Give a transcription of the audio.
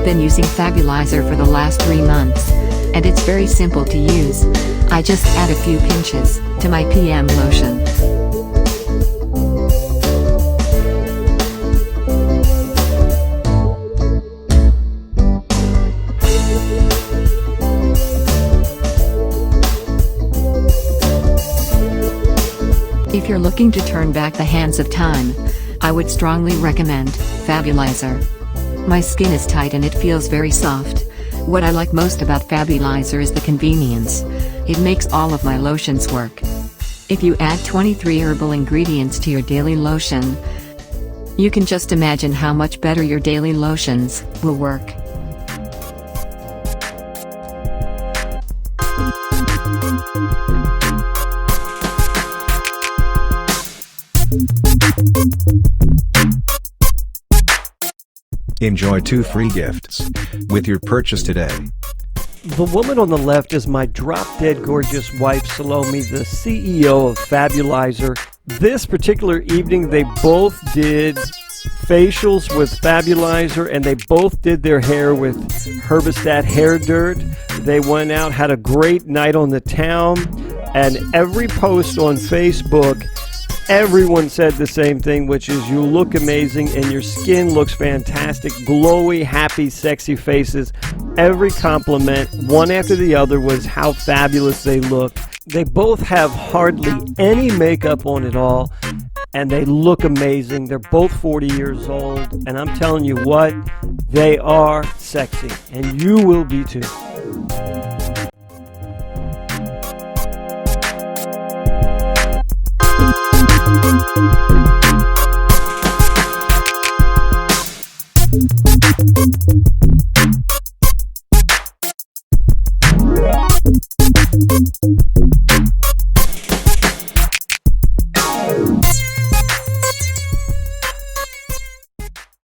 been using Fabulizer for the last 3 months, and it's very simple to use. I just add a few pinches to my PM lotion. If you're looking to turn back the hands of time, I would strongly recommend Fabulizer. My skin is tight and it feels very soft. What I like most about Fabulizer is the convenience. It makes all of my lotions work. If you add 23 herbal ingredients to your daily lotion, you can just imagine how much better your daily lotions will work. Enjoy 2 free gifts with your purchase today. The woman on the left is my drop-dead gorgeous wife, Salome, the CEO of Fabulizer. This particular evening, they both did facials with Fabulizer, and they both did their hair with HERBASTAT hair dirt. They went out, had a great night on the town, and every post on Facebook, everyone said the same thing, which is you look amazing and your skin looks fantastic, glowy, happy, sexy faces. Every compliment, one after the other, was how fabulous they look. They both have hardly any makeup on at all, and they look amazing. They're both 40 years old, and I'm telling you what, they are sexy, and you will be too.